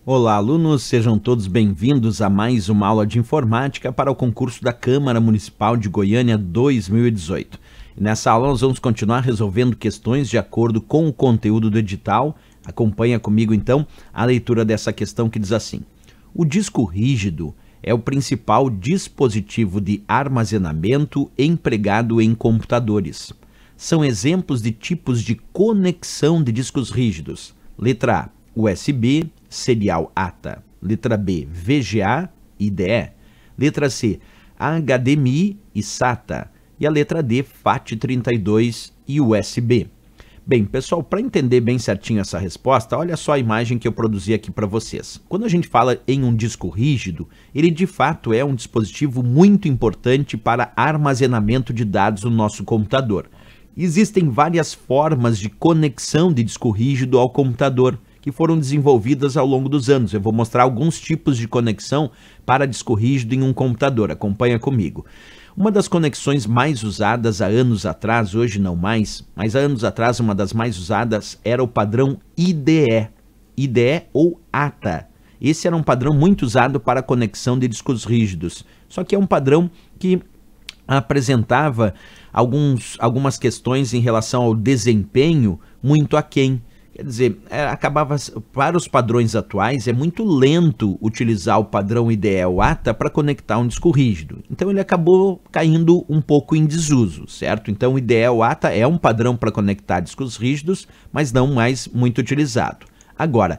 Olá, alunos, sejam todos bem-vindos a mais uma aula de informática para o concurso da Câmara Municipal de Goiânia 2018. E nessa aula nós vamos continuar resolvendo questões de acordo com o conteúdo do edital. Acompanha comigo então a leitura dessa questão que diz assim: o disco rígido é o principal dispositivo de armazenamento empregado em computadores. São exemplos de tipos de conexão de discos rígidos. Letra A, USB, serial ATA. Letra B, VGA, IDE. Letra C, HDMI e SATA. E a letra D, FAT32 e USB. Bem, pessoal, para entender bem certinho essa resposta, olha só a imagem que eu produzi aqui para vocês. Quando a gente fala em um disco rígido, ele de fato é um dispositivo muito importante para armazenamento de dados no nosso computador. Existem várias formas de conexão de disco rígido ao computador que foram desenvolvidas ao longo dos anos. Eu vou mostrar alguns tipos de conexão para disco rígido em um computador. Acompanha comigo. Uma das conexões mais usadas há anos atrás, hoje não mais, mas há anos atrás uma das mais usadas era o padrão IDE. IDE ou ATA. Esse era um padrão muito usado para a conexão de discos rígidos. Só que é um padrão que apresentava algumas questões em relação ao desempenho muito aquém. Quer dizer, acabava, para os padrões atuais, é muito lento utilizar o padrão IDE ou ATA para conectar um disco rígido. Então ele acabou caindo um pouco em desuso, certo? Então o IDE ou ATA é um padrão para conectar discos rígidos, mas não mais muito utilizado. Agora,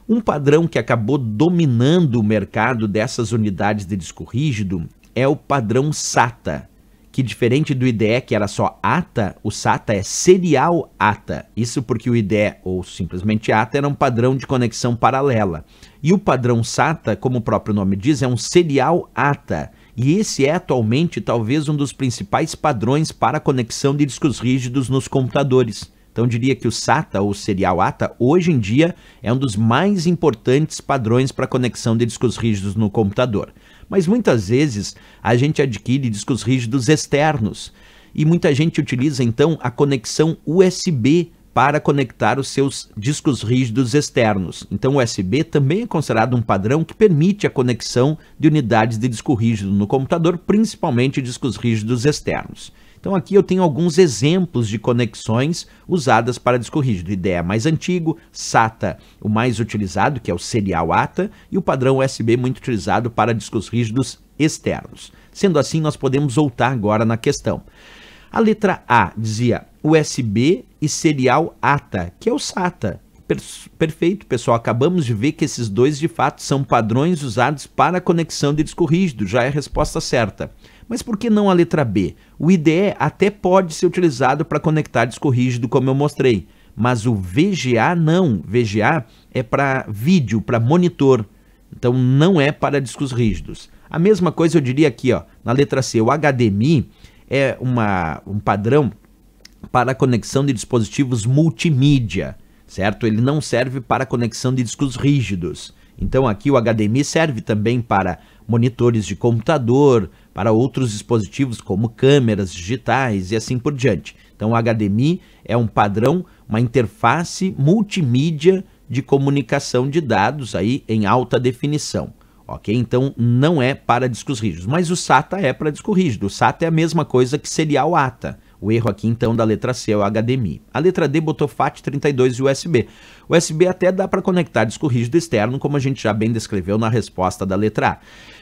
um padrão que acabou dominando o mercado dessas unidades de disco rígido é o padrão SATA, que diferente do IDE, que era só ATA, o SATA é serial ATA. Isso porque o IDE, ou simplesmente ATA, era um padrão de conexão paralela. E o padrão SATA, como o próprio nome diz, é um serial ATA. E esse é atualmente talvez um dos principais padrões para a conexão de discos rígidos nos computadores. Então eu diria que o SATA, ou serial ATA, hoje em dia é um dos mais importantes padrões para a conexão de discos rígidos no computador. Mas muitas vezes a gente adquire discos rígidos externos e muita gente utiliza então a conexão USB para conectar os seus discos rígidos externos. Então o USB também é considerado um padrão que permite a conexão de unidades de disco rígido no computador, principalmente discos rígidos externos. Então aqui eu tenho alguns exemplos de conexões usadas para disco rígido. IDE mais antigo, SATA o mais utilizado, que é o serial ATA, e o padrão USB muito utilizado para discos rígidos externos. Sendo assim, nós podemos voltar agora na questão. A letra A dizia USB e serial ATA, que é o SATA. Perfeito, pessoal. Acabamos de ver que esses dois, de fato, são padrões usados para a conexão de disco rígido. Já é a resposta certa. Mas por que não a letra B? O IDE até pode ser utilizado para conectar disco rígido, como eu mostrei. Mas o VGA não. VGA é para vídeo, para monitor. Então não é para discos rígidos. A mesma coisa eu diria aqui, ó, na letra C. O HDMI é um padrão para a conexão de dispositivos multimídia, certo? Ele não serve para conexão de discos rígidos. Então aqui o HDMI serve também para monitores de computador, para outros dispositivos como câmeras digitais e assim por diante. Então o HDMI é um padrão, uma interface multimídia de comunicação de dados aí em alta definição. Ok? Então não é para discos rígidos, mas o SATA é para disco rígido. O SATA é a mesma coisa que serial ATA. O erro aqui, então, da letra C é o HDMI. A letra D botou FAT32 e USB. O USB até dá para conectar disco rígido externo, como a gente já bem descreveu na resposta da letra A.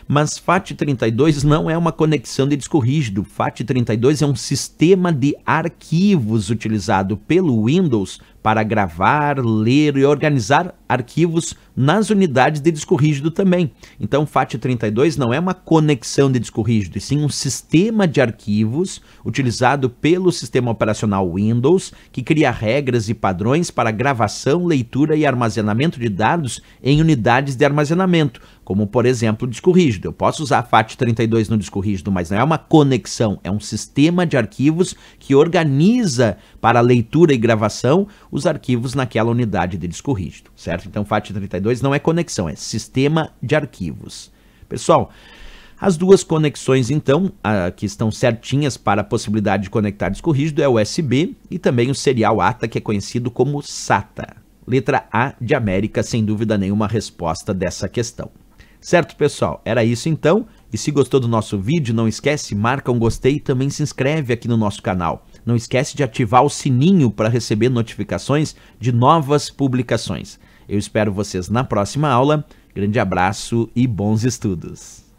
Mas FAT32 não é uma conexão de disco rígido. FAT32 é um sistema de arquivos utilizado pelo Windows para gravar, ler e organizar arquivos nas unidades de disco rígido também. Então, FAT32 não é uma conexão de disco rígido, e sim um sistema de arquivos utilizado pelo sistema operacional Windows, que cria regras e padrões para gravação, leitura e armazenamento de dados em unidades de armazenamento, como, por exemplo, o disco rígido. Eu posso usar FAT32 no disco rígido, mas não é uma conexão, é um sistema de arquivos que organiza para leitura e gravação os arquivos naquela unidade de disco rígido, certo? Então, FAT32 não é conexão, é sistema de arquivos. Pessoal, as duas conexões, então, que estão certinhas para a possibilidade de conectar disco rígido é o USB e também o serial ATA, que é conhecido como SATA. Letra A de América, sem dúvida nenhuma, a resposta dessa questão. Certo, pessoal? Era isso então. E se gostou do nosso vídeo, não esquece, marca um gostei e também se inscreve aqui no nosso canal. Não esquece de ativar o sininho para receber notificações de novas publicações. Eu espero vocês na próxima aula. Grande abraço e bons estudos!